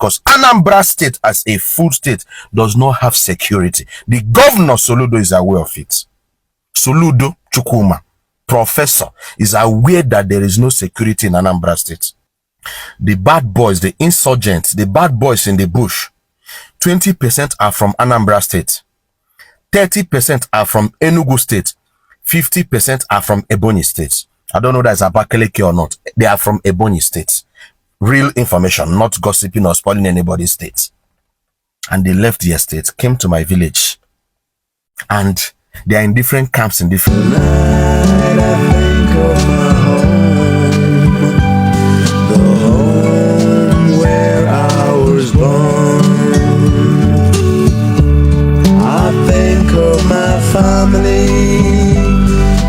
Because Anambra State as a full state does not have security. The governor Soludo is aware of it. Soludo Chukuma, professor, is aware that there is no security in Anambra State. The bad boys, the insurgents, the bad boys in the bush, 20% are from Anambra State, 30% are from Enugu State, 50% are from Ebonyi State. I don't know that's Abakaliki or not. They are from Ebonyi State. Real information, not gossiping or spoiling anybody's state. And they left the estate, came to my village, and they are in different camps in different. Tonight I think of my home, the home where I was born. I think of my family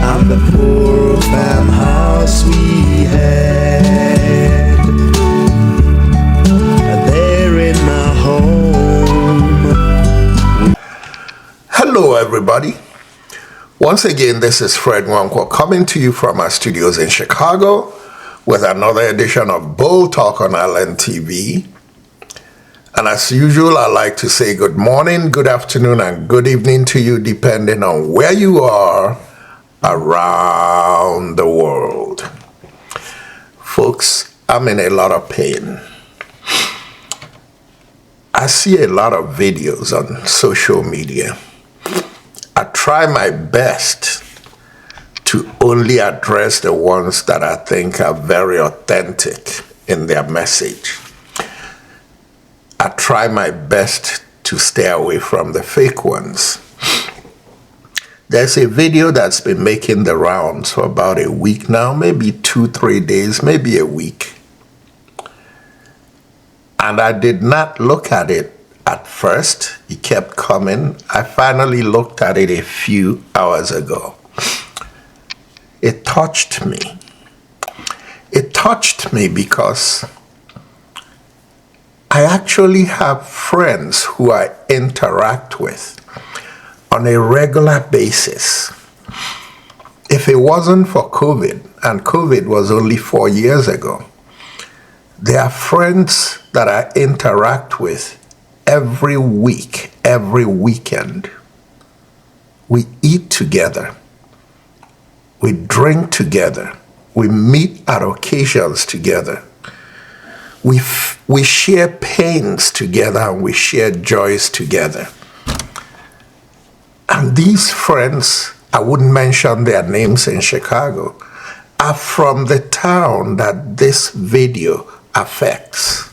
and the poor farmhouse we had. There in my home. Hello everybody. Once again, this is Fred Nwankwo coming to you from our studios in Chicago with another edition of Bold Talk on Island TV. And as usual, I like to say good morning, good afternoon, and good evening to you, depending on where you are around the world. Folks, I'm in a lot of pain. I see a lot of videos on social media. I try my best to only address the ones that I think are very authentic in their message. I try my best to stay away from the fake ones. There's a video that's been making the rounds for about a week now, maybe 2-3 days, maybe a week. And I did not look at it at first. It kept coming. I finally looked at it a few hours ago. It touched me. It touched me because I actually have friends who I interact with on a regular basis. If it wasn't for COVID, and COVID was only 4 years ago, there are friends that I interact with every week, every weekend. We eat together. We drink together. We meet at occasions together. We share pains together and we share joys together. And these friends, I wouldn't mention their names in Chicago, are from the town that this video affects.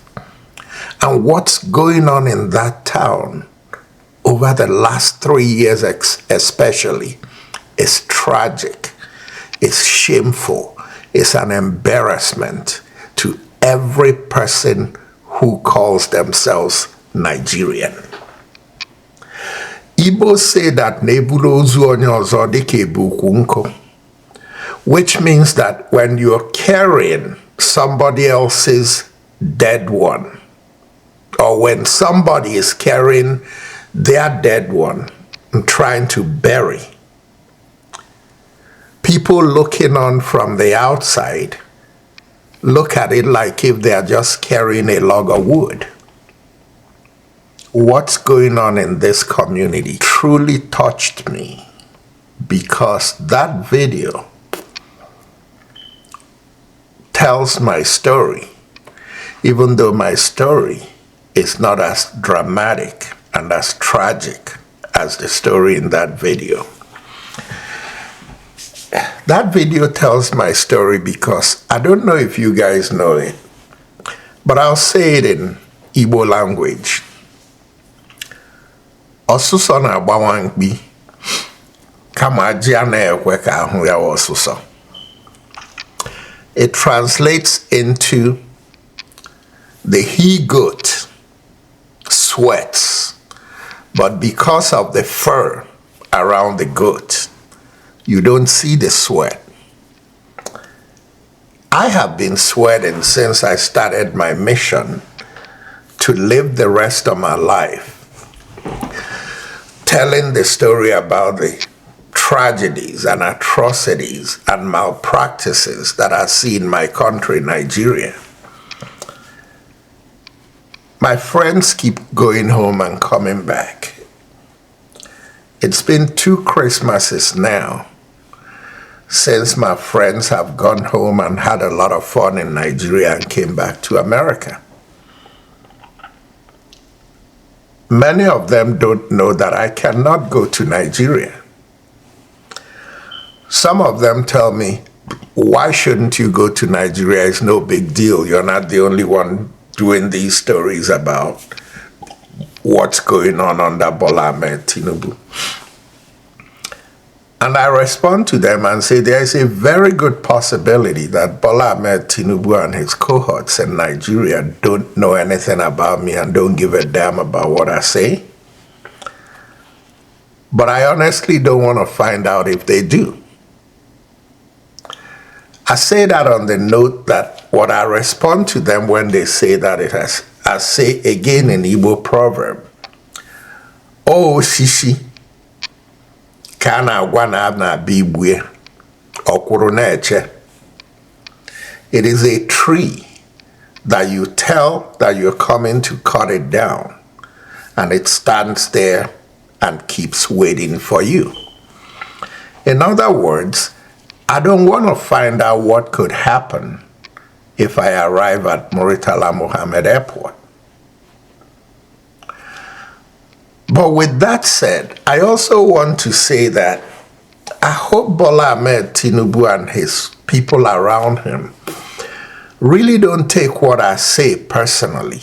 And what's going on in that town over the last 3 years especially is tragic, it's shameful, it's an embarrassment to every person who calls themselves Nigerian. Igbo say that nebulo ozu onye ozo dike ebuku nko, which means that when you're carrying somebody else's dead one, or when somebody is carrying their dead one and trying to bury, people looking on from the outside look at it like if they are just carrying a log of wood. What's going on in this community truly touched me, because that video tells my story, even though my story is not as dramatic and as tragic as the story in that video. That video tells my story because I don't know if you guys know it, but I'll say it in Igbo language. Osuso na agbawankpi kama ji na-ekwe ka ahụ ya osuso. It translates into the he-goat sweats, but because of the fur around the goat, you don't see the sweat. I have been sweating since I started my mission to live the rest of my life telling the story about the tragedies and atrocities and malpractices that I see in my country, Nigeria. My friends keep going home and coming back. It's been 2 Christmases now since my friends have gone home and had a lot of fun in Nigeria and came back to America. Many of them don't know that I cannot go to Nigeria. Some of them tell me, why shouldn't you go to Nigeria? It's no big deal. You're not the only one doing these stories about what's going on under Bola Ahmed Tinubu. And I respond to them and say there is a very good possibility that Bola Ahmed Tinubu and his cohorts in Nigeria don't know anything about me and don't give a damn about what I say. But I honestly don't want to find out if they do. I say that on the note that what I respond to them when they say that I say again in Igbo proverb, "Oh shishi, kana wana na bibwe, okwuru na-eche." It is a tree that you tell that you're coming to cut it down, and it stands there and keeps waiting for you. In other words, I don't want to find out what could happen if I arrive at Muritala Mohammed Airport. But with that said, I also want to say that I hope Bola Ahmed Tinubu and his people around him really don't take what I say personally.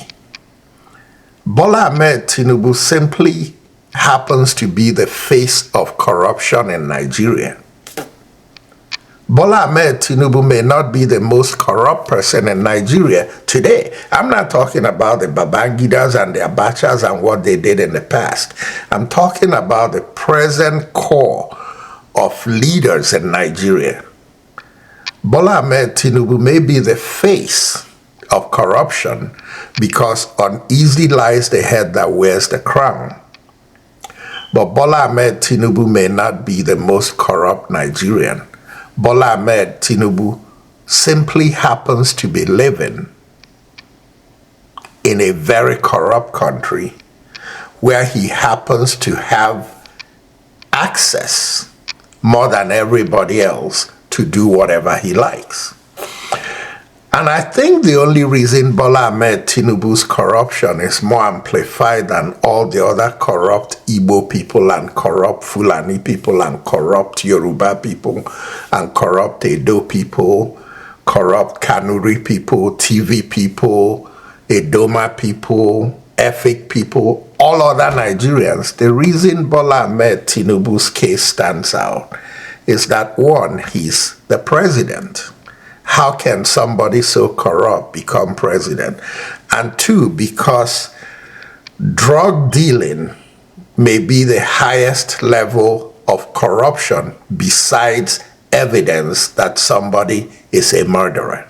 Bola Ahmed Tinubu simply happens to be the face of corruption in Nigeria. Bola Ahmed Tinubu may not be the most corrupt person in Nigeria today. I'm not talking about the Babangidas and the Abachas and what they did in the past. I'm talking about the present core of leaders in Nigeria. Bola Ahmed Tinubu may be the face of corruption because uneasy lies the head that wears the crown. But Bola Ahmed Tinubu may not be the most corrupt Nigerian. Bola Ahmed Tinubu simply happens to be living in a very corrupt country where he happens to have access more than everybody else to do whatever he likes. And I think the only reason Bola Ahmed Tinubu's corruption is more amplified than all the other corrupt Igbo people and corrupt Fulani people and corrupt Yoruba people and corrupt Edo people, corrupt Kanuri people, TV people, Edoma people, Efik people, all other Nigerians. The reason Bola Ahmed Tinubu's case stands out is that, one, he's the president. How can somebody so corrupt become president? And two, because drug dealing may be the highest level of corruption besides evidence that somebody is a murderer.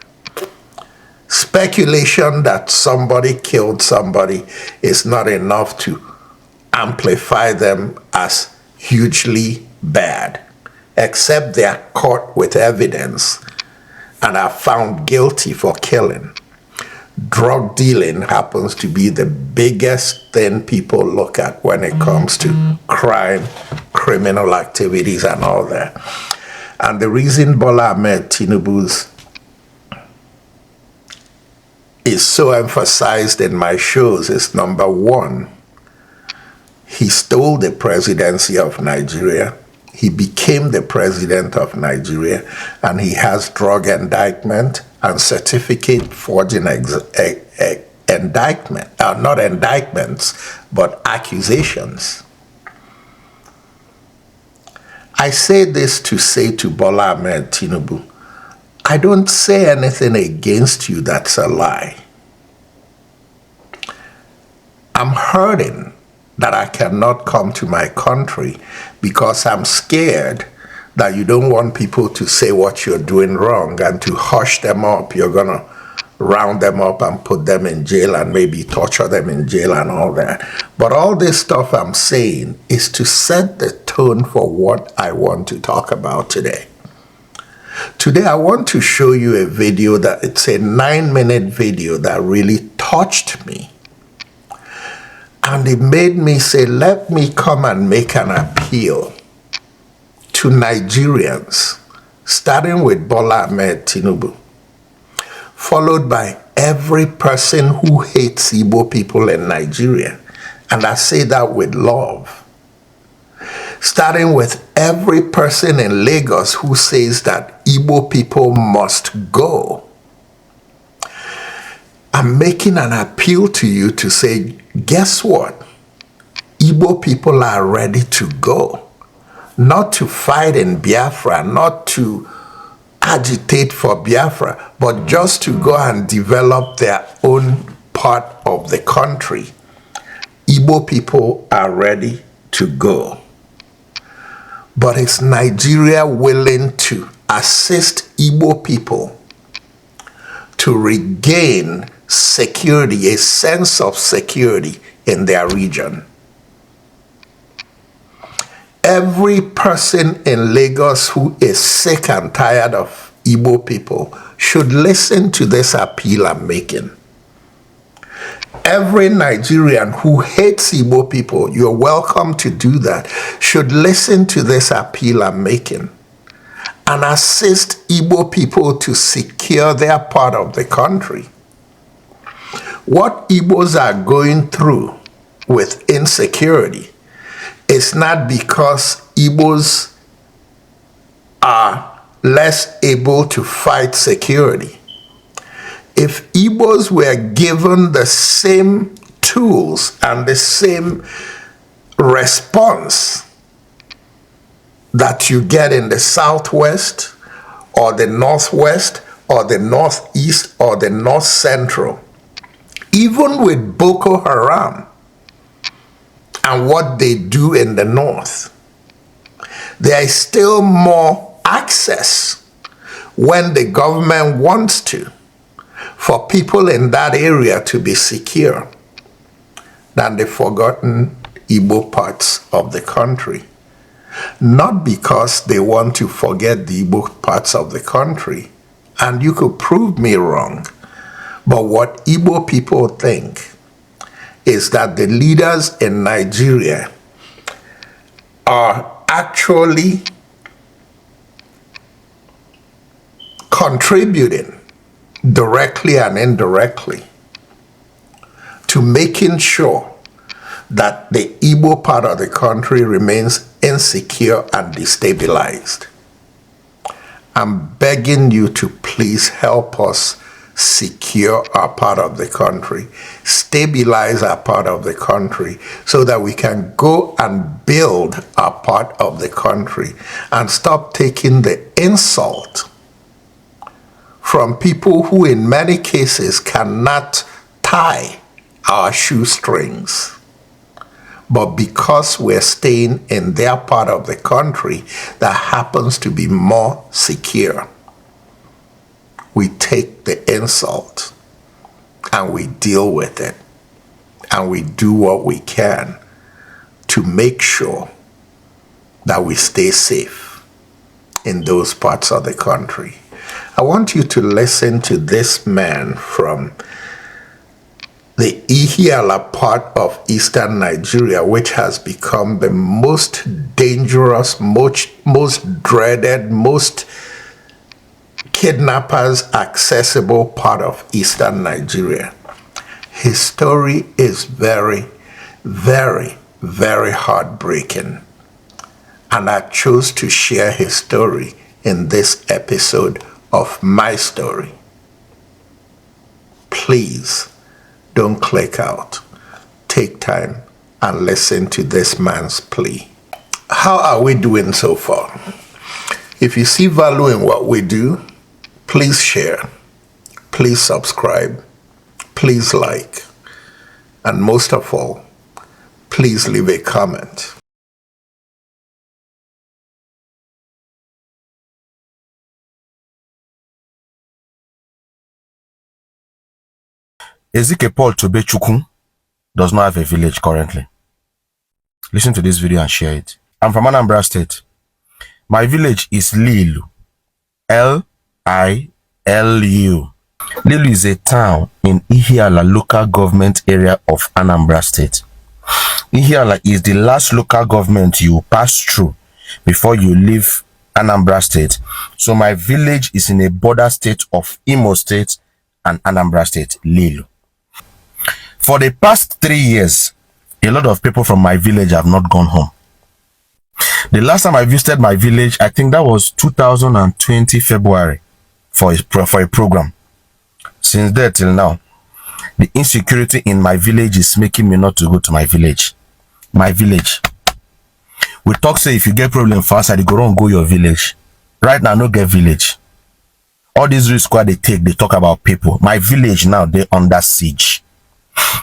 Speculation that somebody killed somebody is not enough to amplify them as hugely bad, except they are caught with evidence and are found guilty for killing. Drug dealing happens to be the biggest thing people look at when it comes to crime, criminal activities, and all that. And the reason Bola Ahmed Tinubu's is so emphasized in my shows is, number one, he stole the presidency of Nigeria. He became the president of Nigeria, and he has drug indictment and certificate forging indictment, not indictments, but accusations. I say this to say to Bola Ahmed Tinubu, I don't say anything against you that's a lie. I'm hurting that I cannot come to my country because I'm scared that you don't want people to say what you're doing wrong and to hush them up. You're going to round them up and put them in jail and maybe torture them in jail and all that. But all this stuff I'm saying is to set the tone for what I want to talk about today. Today I want to show you a video that it's a 9-minute video that really touched me. And it made me say, let me come and make an appeal to Nigerians, starting with Bola Ahmed Tinubu, followed by every person who hates Igbo people in Nigeria. And I say that with love. Starting with every person in Lagos who says that Igbo people must go. I'm making an appeal to you to say, guess what? Igbo people are ready to go. Not to fight in Biafra, not to agitate for Biafra, but just to go and develop their own part of the country. Igbo people are ready to go. But is Nigeria willing to assist Igbo people to regain security, a sense of security in their region? Every person in Lagos who is sick and tired of Igbo people should listen to this appeal I'm making. Every Nigerian who hates Igbo people, you're welcome to do that, should listen to this appeal I'm making and assist Igbo people to secure their part of the country. What Igbos are going through with insecurity is not because Igbos are less able to fight security. If Igbos were given the same tools and the same response that you get in the Southwest or the Northwest or the Northeast or the North Central, even with Boko Haram and what they do in the North, there is still more access when the government wants to for people in that area to be secure than the forgotten Igbo parts of the country. Not because they want to forget the Igbo parts of the country, and you could prove me wrong, but what Igbo people think is that the leaders in Nigeria are actually contributing directly and indirectly to making sure that the Igbo part of the country remains insecure and destabilized. I'm begging you to please help us secure our part of the country, stabilize our part of the country so that we can go and build our part of the country and stop taking the insult from people who in many cases cannot tie our shoestrings. But because we're staying in their part of the country that happens to be more secure, we take the insult and we deal with it and we do what we can to make sure that we stay safe in those parts of the country. I want you to listen to this man from the Ihiala part of eastern Nigeria, which has become the most dangerous, most dreaded, most kidnappers accessible part of eastern Nigeria. His story is very, very, very heartbreaking. And I chose to share his story in this episode of My Story. Please don't click out. Take time and listen to this man's plea. How are we doing so far? If you see value in what we do, please share, please subscribe, please like, and most of all, please leave a comment. Ezike Paul Tobechukwu does not have a village currently. Listen to this video and share it. I'm from Anambra State. My village is Lilu. Lilu. Lilu is a town in Ihiala local government area of Anambra State. here like is the last local government you pass through before you leave Anambra State. So my village is in a border state of Imo State and Anambra State, Lilu. For the past 3 years, a lot of people from my village have not gone home. The last time I visited my village, I think that was 2020 February for a program. Since then till now, the insecurity in my village is making me not to go to my village. My village. We talk say if you get problem for outside, you go run go your village. Right now, no get village. All these risks what they take, they talk about people. My village now, they under siege.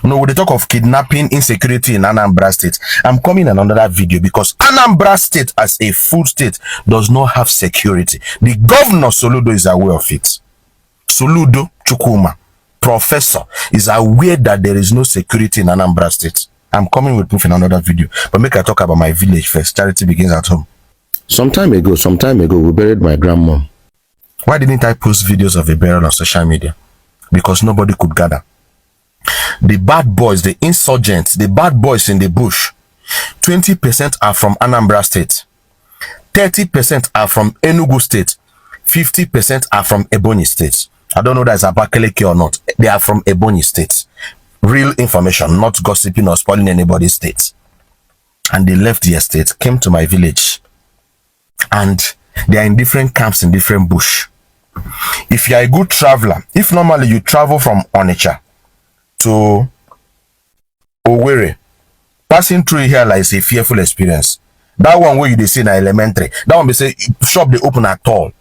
No, when they talk of kidnapping, insecurity in Anambra State, I'm coming in another video because Anambra State as a full state does not have security. The governor Soludo is aware of it. Soludo Chukwuma, professor, is aware that there is no security in Anambra State. I'm coming with proof in another video, but make I talk about my village first. Charity begins at home. Some time ago, we buried my grandmom. Why didn't I post videos of a burial on social media? Because nobody could gather. The bad boys, the insurgents, the bad boys in the bush, 20% are from Anambra State, 30% are from Enugu State, 50% are from Ebonyi State. I don't know that it's Abakaliki or not. They are from Ebonyi State. Real information, not gossiping or spoiling anybody's state. And they left the estate, came to my village, and they are in different camps in different bush. If you are a good traveler, if normally you travel from Onitsha to Owerri, passing through here like is a fearful experience. That one where you see in elementary, that one be say shop they open at all.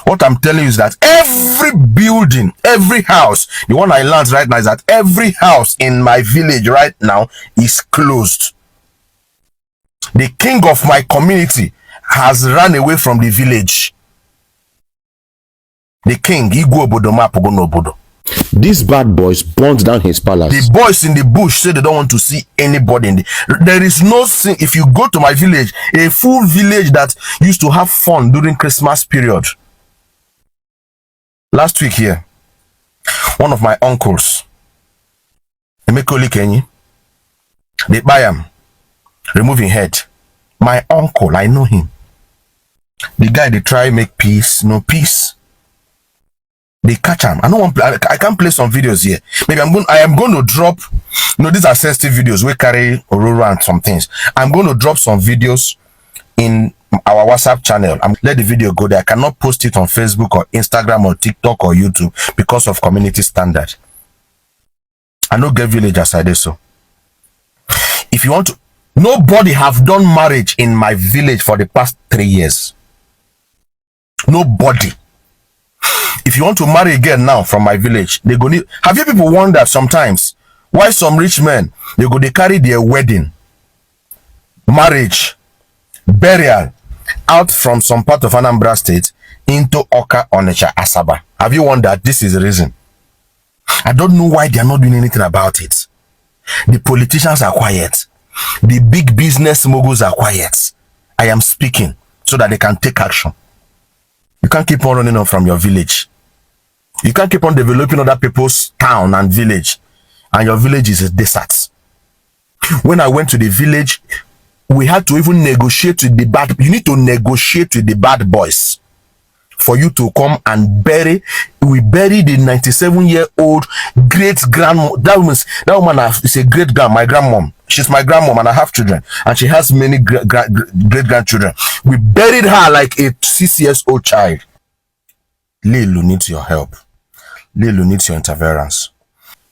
What I'm telling you is that every building, every house, the one I learned right now is that every house in my village right now is closed. The king of my community has run away from the village. The king, Igwe Obodo Mapogo Nobodo. These bad boys burnt down his palace. The boys in the bush say they don't want to see anybody in the... There is no sin. If you go to my village, a full village that used to have fun during Christmas period. Last week here, one of my uncles, Emekoli Kenyi, they buy him, removing head. My uncle, I know him. The guy, they try make peace, no peace. They catch him. I can't play some videos here. Maybe I am going to drop, these are sensitive videos. We carry Aurora and some things. I'm going to drop some videos in our WhatsApp channel. Let the video go there. I cannot post it on Facebook or Instagram or TikTok or YouTube because of community standard. I know get village as I did so. If you want to, nobody have done marriage in my village for the past 3 years. Nobody. If you want to marry again now from my village, they go need. Have you people wondered sometimes why some rich men they carry their wedding, marriage, burial out from some part of Anambra State into Oka, Onitsha, Asaba? Have you wondered? This is the reason. I don't know why they are not doing anything about it. The politicians are quiet. The big business moguls are quiet. I am speaking so that they can take action. You can't keep on running on from your village. You can't keep on developing other people's town and village, and your village is a desert. When I went to the village, we had to even negotiate with the bad. You need to negotiate with the bad boys for you to come and bury. We buried the 97-year-old great grandma. That woman is a great grand. My grandmom. She's my grandmom, and I have children, and she has many great grandchildren. We buried her like a 6 years old child. Lilu needs your help. Lilu needs your interference.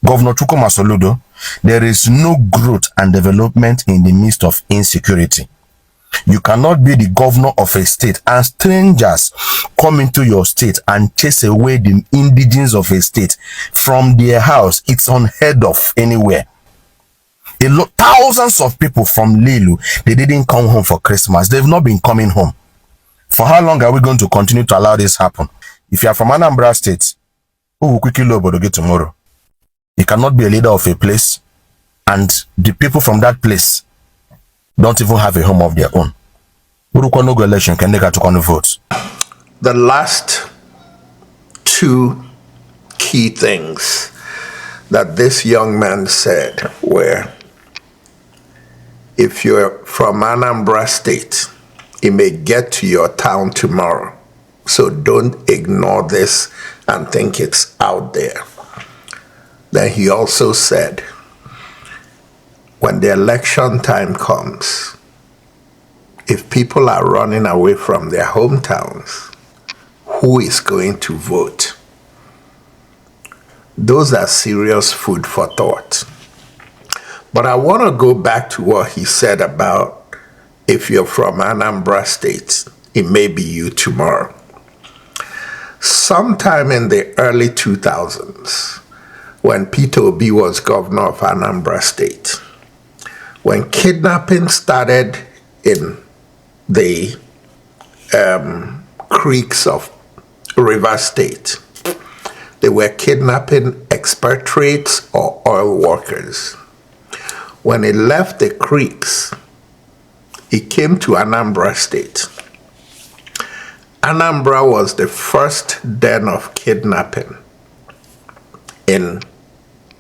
Governor Chukwuma Soludo, there is no growth and development in the midst of insecurity. You cannot be the governor of a state and strangers come into your state and chase away the indigenes of a state from their house. It's unheard of anywhere. Thousands of people from Lilu, they didn't come home for Christmas. They've not been coming home. For how long are we going to continue to allow this happen? If you are from Anambra State, who will quickly low but tomorrow? You cannot be a leader of a place and the people from that place don't even have a home of their own. No election can they get to vote? The last two key things that this young man said were, If you're from Anambra State, it may get to your town tomorrow. So don't ignore this and think it's out there. Then he also said, when the election time comes, if people are running away from their hometowns, who is going to vote? Those are serious food for thought. But I want to go back to what he said about if you're from Anambra State, it may be you tomorrow. Sometime in the early 2000s, when Peter Obi was governor of Anambra State, when kidnapping started in the creeks of River State, they were kidnapping expatriates or oil workers. When it left the creeks, it came to Anambra State. Anambra was the first den of kidnapping in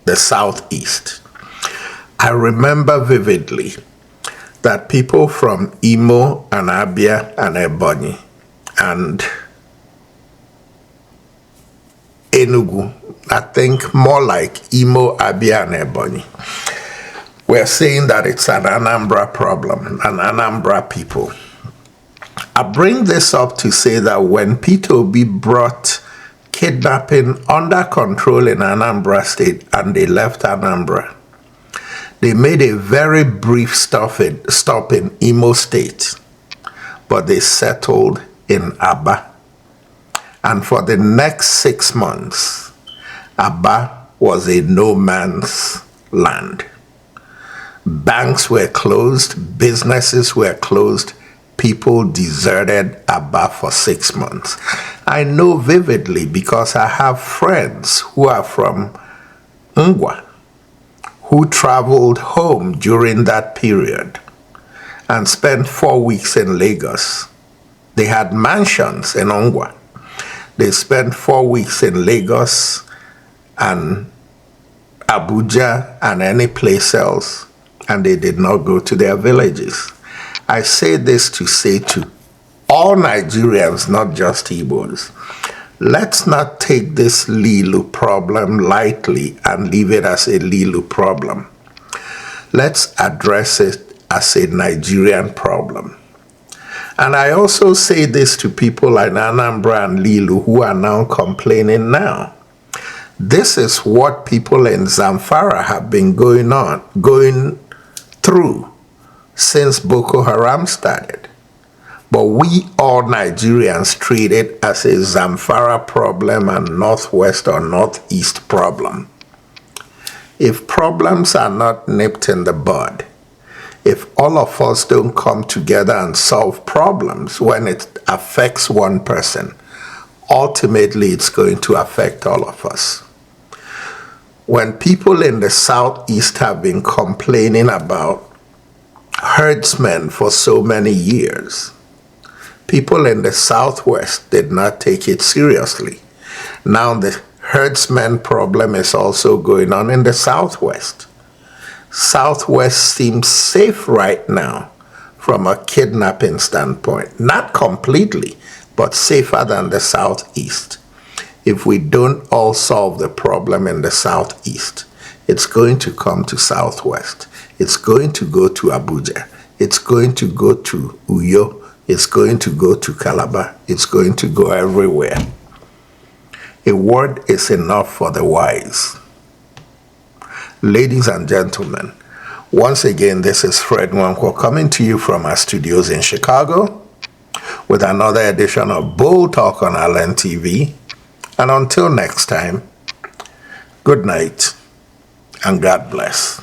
the southeast. I remember vividly that people from Imo and Abia and Ebonyi and Enugu, I think more like Imo, Abia and Ebonyi, were saying that it's an Anambra problem, an Anambra people. I bring this up to say that when Peter Obi brought kidnapping under control in Anambra State and they left Anambra, they made a very brief stop in Imo State, but they settled in Aba. And for the next 6 months, Aba was a no man's land. Banks were closed, businesses were closed, people deserted Aba for 6 months. I know vividly because I have friends who are from Ngwa who traveled home during that period and spent 4 weeks in Lagos. They had mansions in Ngwa. They spent 4 weeks in Lagos and Abuja and any place else, and they did not go to their villages. I say this to say to all Nigerians, not just Igbos, let's not take this Lilu problem lightly and leave it as a Lilu problem. Let's address it as a Nigerian problem. And I also say this to people like Anambra and Lilu who are now complaining now. This is what people in Zamfara have been going through since Boko Haram started. But we all Nigerians treat it as a Zamfara problem and Northwest or Northeast problem. If problems are not nipped in the bud, if all of us don't come together and solve problems when it affects one person, ultimately it's going to affect all of us. When people in the Southeast have been complaining about herdsmen for so many years, people in the Southwest did not take it seriously. Now the herdsmen problem is also going on in the Southwest. Southwest seems safe right now from a kidnapping standpoint. Not completely, but safer than the Southeast. If we don't all solve the problem in the Southeast, it's going to come to Southwest. It's going to go to Abuja. It's going to go to Uyo. It's going to go to Calabar. It's going to go everywhere. A word is enough for the wise. Ladies and gentlemen, once again, this is Fred Nwankwo coming to you from our studios in Chicago with another edition of Bull Talk on Allen TV. And until next time, good night and God bless.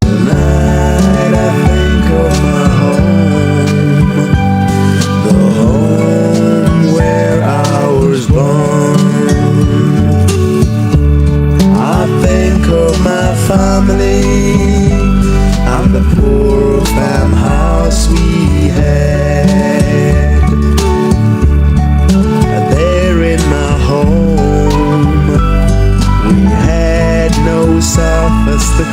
Tonight I think of my home, the home where I was born. I think of my family and the poor farmhouse we had. There in my home, we had no surface to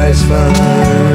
always find